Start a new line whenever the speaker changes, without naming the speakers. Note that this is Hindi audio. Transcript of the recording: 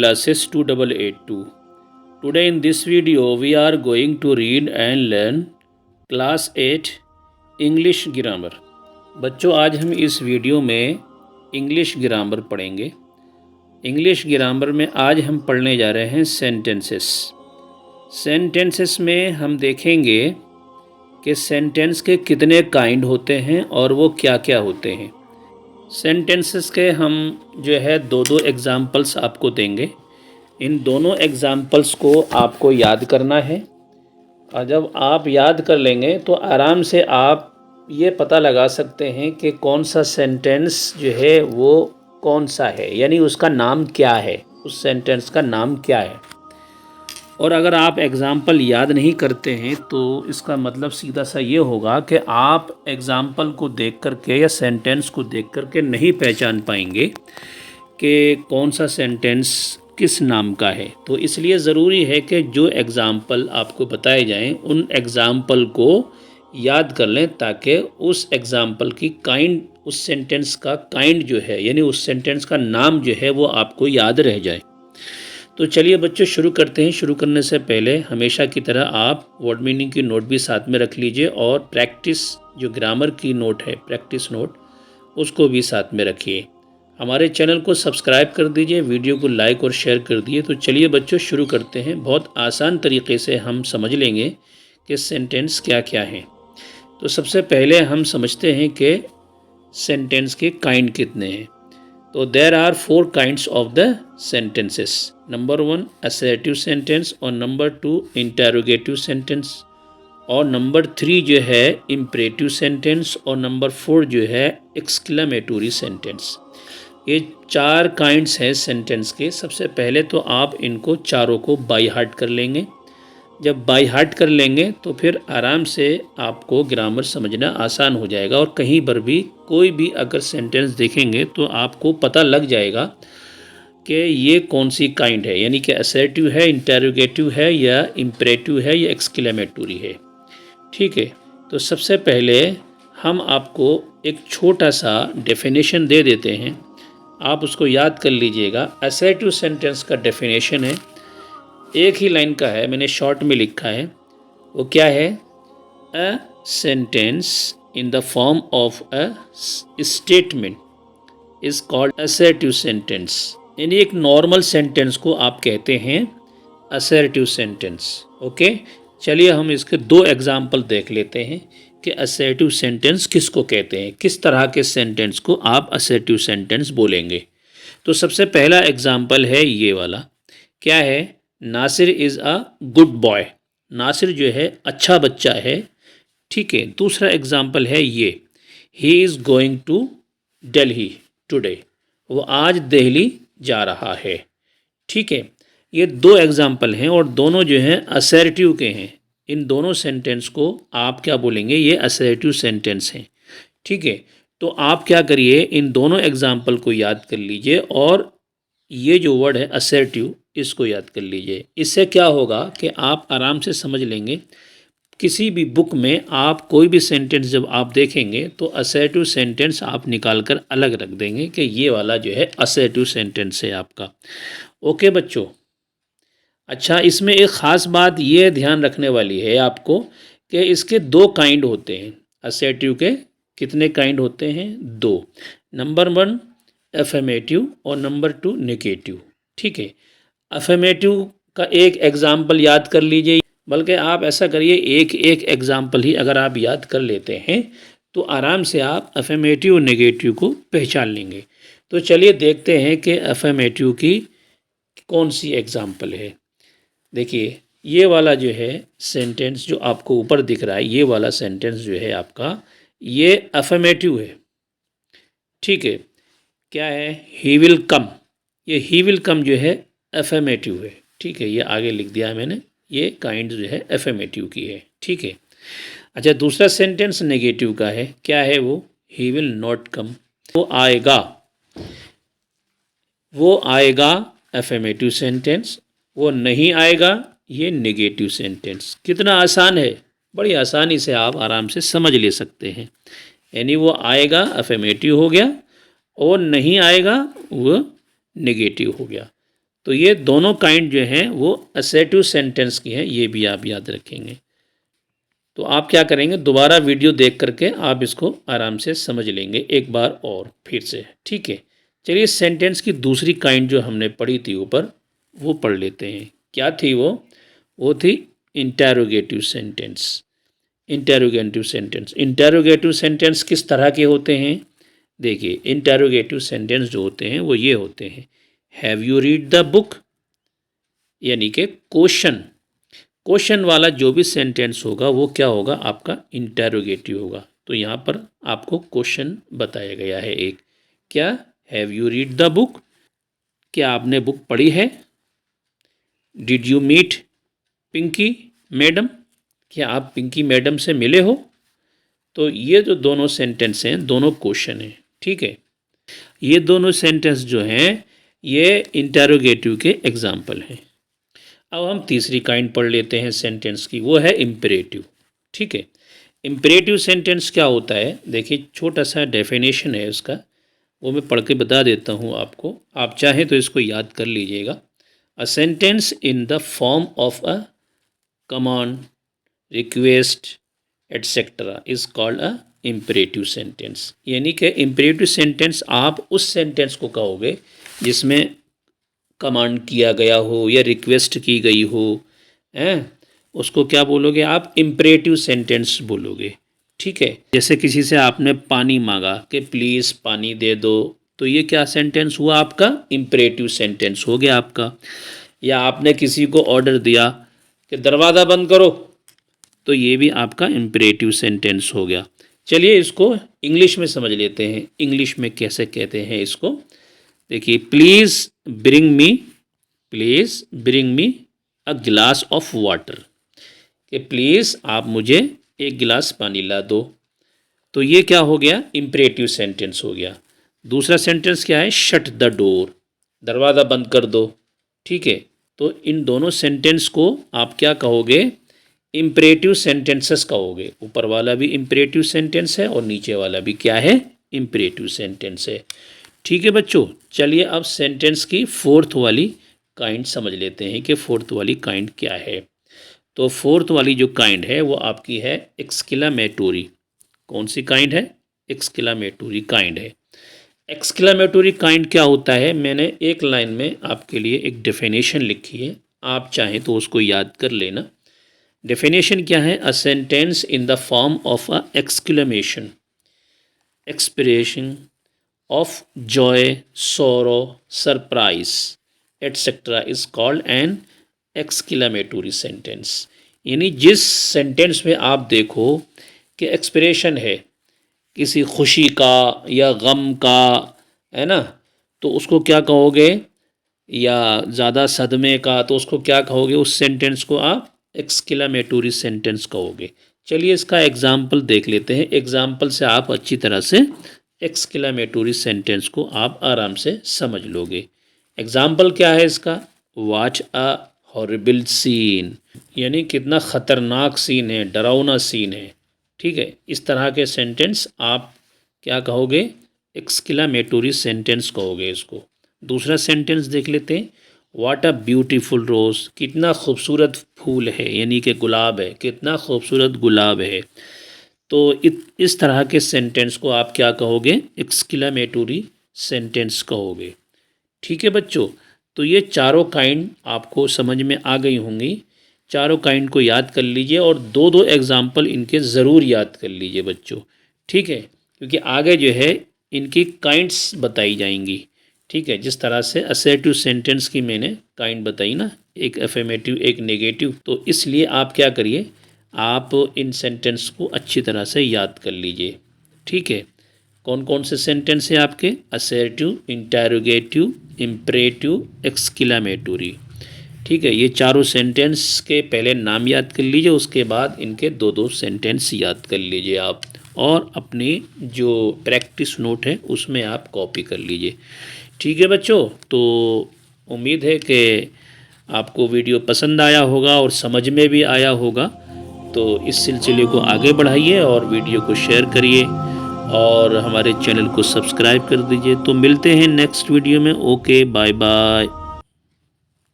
classes 2882. Today in this video we are going to read and learn class 8 English grammar. बच्चों आज हम इस वीडियो में इंग्लिश ग्रामर पढ़ेंगे। इंग्लिश ग्रामर में आज हम पढ़ने जा रहे हैं सेंटेंसेस। सेंटेंसेस में हम देखेंगे कि सेंटेंस के कितने काइंड होते हैं और वो क्या क्या होते हैं। सेंटेंसेस के हम जो है दो एग्ज़ाम्पल्स आपको देंगे। इन दोनों एग्ज़ाम्पल्स को आपको याद करना है और जब आप याद कर लेंगे तो आराम से आप ये पता लगा सकते हैं कि कौन सा सेंटेंस जो है वो कौन सा है, यानी उसका नाम क्या है, उस सेंटेंस का नाम क्या है। और अगर आप एग्ज़ाम्पल याद नहीं करते हैं तो इसका मतलब सीधा सा ये होगा कि आप एग्ज़ाम्पल को देख करके या सेंटेंस को देख करके नहीं पहचान पाएंगे कि कौन सा सेंटेंस किस नाम का है। तो इसलिए ज़रूरी है कि जो एग्ज़ाम्पल आपको बताए जाएं उन एग्ज़ाम्पल को याद कर लें ताकि उस एग्ज़ाम्पल की काइंड, उस सेंटेंस का काइंड जो है यानी उस सेंटेंस का नाम जो है वो आपको याद रह जाए। तो चलिए बच्चों शुरू करते हैं। शुरू करने से पहले हमेशा की तरह आप वर्ड मीनिंग की नोट भी साथ में रख लीजिए और प्रैक्टिस जो ग्रामर की नोट है, प्रैक्टिस नोट, उसको भी साथ में रखिए। हमारे चैनल को सब्सक्राइब कर दीजिए, वीडियो को लाइक और शेयर कर दिए। तो चलिए बच्चों शुरू करते हैं। बहुत आसान तरीके से हम समझ लेंगे कि सेंटेंस क्या क्या हैं। तो सबसे पहले हम समझते हैं कि सेंटेंस के काइंड कितने हैं। तो there are 4 kinds of the sentences. Number 1 assertive sentence और नंबर 2 इंटरोगेटिव सेंटेंस और नंबर 3 जो है इम्परेटिव सेंटेंस और नंबर 4 जो है एक्सक्लेमेटरी सेंटेंस। ये 4 काइंड्स हैं सेंटेंस के। सबसे पहले तो आप इनको चारों को बाय हार्ट कर लेंगे। जब बाय हार्ट कर लेंगे तो फिर आराम से आपको ग्रामर समझना आसान हो जाएगा और कहीं पर भी कोई भी अगर सेंटेंस देखेंगे तो आपको पता लग जाएगा कि ये कौन सी काइंड है, यानी कि असर्टिव है, इंटरोगेटिव है या इम्परेटिव है या एक्सक्लेमेटरी है। ठीक है, तो सबसे पहले हम आपको एक छोटा सा डेफिनेशन दे देते हैं, आप उसको याद कर लीजिएगा। असर्टिव सेंटेंस का डेफिनेशन है, एक ही लाइन का है, मैंने शॉर्ट में लिखा है। वो क्या है? A sentence in the form of a statement is called assertive sentence. यानी एक नॉर्मल सेंटेंस को आप कहते हैं असर्टिव सेंटेंस। ओके, चलिए हम इसके 2 एग्जाम्पल देख लेते हैं कि असर्टिव सेंटेंस किसको कहते हैं, किस तरह के सेंटेंस को आप असर्टिव सेंटेंस बोलेंगे। तो सबसे पहला एग्जाम्पल है ये वाला। क्या है? Nasir is a good boy. Nasir जो है अच्छा बच्चा है। ठीक है, दूसरा एग्जाम्पल है ये, he is going to Delhi today. वो आज दिल्ली जा रहा है। ठीक है, ये 2 एग्जाम्पल हैं और दोनों जो हैं असर्टिव के हैं। इन दोनों सेंटेंस को आप क्या बोलेंगे? ये असर्टिव सेंटेंस हैं। ठीक है, तो आप क्या करिए, इन दोनों एग्जाम्पल को याद कर लीजिए और ये जो वर्ड है असर्टिव, इसको याद कर लीजिए। इससे क्या होगा कि आप आराम से समझ लेंगे। किसी भी बुक में आप कोई भी सेंटेंस जब आप देखेंगे तो असर्टिव सेंटेंस आप निकाल कर अलग रख देंगे कि ये वाला जो है असर्टिव सेंटेंस है आपका। ओके बच्चों, अच्छा इसमें एक ख़ास बात ये ध्यान रखने वाली है आपको कि इसके 2 काइंड होते हैं। असर्टिव के कितने काइंड होते हैं? 2। नंबर 1 अफर्मेटिव और नंबर 2 नेगेटिव। ठीक है, अफर्मेटिव का एक एग्जाम्पल याद कर लीजिए, बल्कि आप ऐसा करिए एक एग्जाम्पल ही अगर आप याद कर लेते हैं तो आराम से आप अफर्मेटिव और नेगेटिव को पहचान लेंगे। तो चलिए देखते हैं कि अफर्मेटिव की कौन सी एग्जाम्पल है। देखिए ये वाला जो है सेंटेंस जो आपको ऊपर दिख रहा है, ये वाला सेंटेंस जो है आपका, ये अफर्मेटिव है। ठीक है, क्या है? He will come. ये ही विल कम जो है अफर्मेटिव है। ठीक है, ये आगे लिख दिया है मैंने, ये काइंड जो है अफर्मेटिव की है। ठीक है, अच्छा दूसरा सेंटेंस नेगेटिव का है। क्या है वो? He will not come. वो आएगा, वो आएगा अफर्मेटिव सेंटेंस, वो नहीं आएगा ये नेगेटिव सेंटेंस। कितना आसान है, बड़ी आसानी से आप आराम से समझ ले सकते हैं। यानी वो आएगा अफर्मेटिव हो गया और नहीं आएगा वो नेगेटिव हो गया। तो ये दोनों काइंड जो हैं वो असर्टिव सेंटेंस की हैं, ये भी आप याद रखेंगे। तो आप क्या करेंगे, दोबारा वीडियो देख करके आप इसको आराम से समझ लेंगे एक बार और फिर से, ठीक है। चलिए सेंटेंस की दूसरी काइंड जो हमने पढ़ी थी ऊपर, वो पढ़ लेते हैं। क्या थी वो थी interrogative sentence. Interrogative sentence, interrogative sentence किस तरह के होते हैं? देखिए इंटेरोगेटिव सेंटेंस जो होते हैं वो ये होते हैं, have you read the book, यानी कि क्वेश्चन वाला जो भी सेंटेंस होगा वो क्या होगा, आपका इंटेरोगेटिव होगा। तो यहाँ पर आपको क्वेश्चन बताया गया है एक, क्या, have you read the book, क्या आपने बुक पढ़ी है। Did you meet Pinky madam, क्या आप पिंकी मैडम से मिले हो। तो ये जो दोनों सेंटेंस हैं दोनों क्वेश्चन हैं, ठीक है। ये दोनों सेंटेंस जो हैं ये इंटेरोगेटिव के एग्जाम्पल हैं। अब हम तीसरी काइंड पढ़ लेते हैं सेंटेंस की, वो है इम्परेटिव, ठीक है। इम्परेटिव सेंटेंस क्या होता है, देखिए छोटा सा डेफिनेशन है उसका, वो मैं पढ़ के बता देता हूँ आपको, आप चाहें तो इसको याद कर लीजिएगा। अ sentence in the form of a command, request etcetera is called a imperative sentence. यानी कि इम्परेटिव सेंटेंस आप उस सेंटेंस को कहोगे जिसमें कमांड किया गया हो या रिक्वेस्ट की गई हो, हैं, उसको क्या बोलोगे आप, इम्परेटिव सेंटेंस बोलोगे, ठीक है। जैसे किसी से आपने पानी मांगा कि प्लीज़ पानी दे दो, तो ये क्या सेंटेंस हुआ आपका, इम्परेटिव सेंटेंस हो गया आपका। या आपने किसी को ऑर्डर दिया कि दरवाज़ा बंद करो, तो ये भी आपका इम्परेटिव सेंटेंस हो गया। चलिए इसको इंग्लिश में समझ लेते हैं, इंग्लिश में कैसे कहते हैं इसको। देखिए प्लीज़ ब्रिंग मी अ गिलास ऑफ वाटर, कि प्लीज़ आप मुझे एक गिलास पानी ला दो। तो ये क्या हो गया, इम्परेटिव सेंटेंस हो गया। दूसरा सेंटेंस क्या है, शट द डोर, दरवाज़ा बंद कर दो, ठीक है। तो इन दोनों सेंटेंस को आप क्या कहोगे, इम्परेटिव सेंटेंसेस कहोगे। ऊपर वाला भी इम्परेटिव सेंटेंस है और नीचे वाला भी क्या है, इम्परेटिव सेंटेंस है, ठीक है बच्चों। चलिए अब सेंटेंस की फोर्थ वाली काइंड समझ लेते हैं कि फोर्थ वाली काइंड क्या है। तो फोर्थ वाली जो काइंड है वो आपकी है एक्सक्लेमेटोरी। कौन सी काइंड है, एक्सक्लेमेटोरी काइंड है। एक्सक्लेमेटोरी काइंड क्या होता है, मैंने एक लाइन में आपके लिए एक डेफिनेशन लिखी है, आप चाहें तो उसको याद कर लेना। डेफिनेशन क्या है, a sentence in the form of a exclamation, expression of joy, sorrow, surprise etcetera is called an exclamatory sentence. यानी जिस सेंटेंस में आप देखो कि एक्सप्रेशन है किसी खुशी का या गम का, है ना, तो उसको क्या कहोगे, या ज़्यादा सदमे का, तो उसको क्या कहोगे, उस सेंटेंस को आप एक्सक्लेमेटोरी सेंटेंस कहोगे। चलिए इसका एग्जाम्पल देख लेते हैं, एग्जाम्पल से आप अच्छी तरह से एक्सक्लेमेटोरी सेंटेंस को आप आराम से समझ लोगे। एग्जाम्पल क्या है इसका, वॉच अ हॉरिबल सीन, यानी कितना ख़तरनाक सीन है, डरावना सीन है, ठीक है। इस तरह के सेंटेंस आप क्या कहोगे, एक्सक्लेमेटोरी सेंटेंस कहोगे इसको। दूसरा सेंटेंस देख लेते हैं, व्हाट अ ब्यूटीफुल रोज़, कितना खूबसूरत फूल है, यानी कि गुलाब है, कितना खूबसूरत गुलाब है। तो इस तरह के सेंटेंस को आप क्या कहोगे, एक्सक्लेमेटोरी सेंटेंस कहोगे, ठीक है बच्चों। तो ये चारों काइंड आपको समझ में आ गई होंगी, चारों काइंड को याद कर लीजिए और दो दो एग्जाम्पल इनके ज़रूर याद कर लीजिए बच्चों, ठीक है, क्योंकि आगे जो है इनकी काइंड्स बताई जाएंगी, ठीक है। जिस तरह से असर्टिव सेंटेंस की मैंने काइंड बताई ना, एक अफर्मेटिव एक नेगेटिव, तो इसलिए आप क्या करिए, आप इन सेंटेंस को अच्छी तरह से याद कर लीजिए, ठीक है। कौन कौन से सेंटेंस हैं आपके, असर्टिव, इंटेरोगेटिव, इम्परेटिव, एक्सक्लेमेटोरी, ठीक है। ये चारों सेंटेंस के पहले नाम याद कर लीजिए, उसके बाद इनके दो दो सेंटेंस याद कर लीजिए आप, और अपनी जो प्रैक्टिस नोट है उसमें आप कॉपी कर लीजिए, ठीक है बच्चों। तो उम्मीद है कि आपको वीडियो पसंद आया होगा और समझ में भी आया होगा। तो इस सिलसिले को आगे बढ़ाइए और वीडियो को शेयर करिए और हमारे चैनल को सब्सक्राइब कर दीजिए। तो मिलते हैं नेक्स्ट वीडियो में, ओके बाय बाय।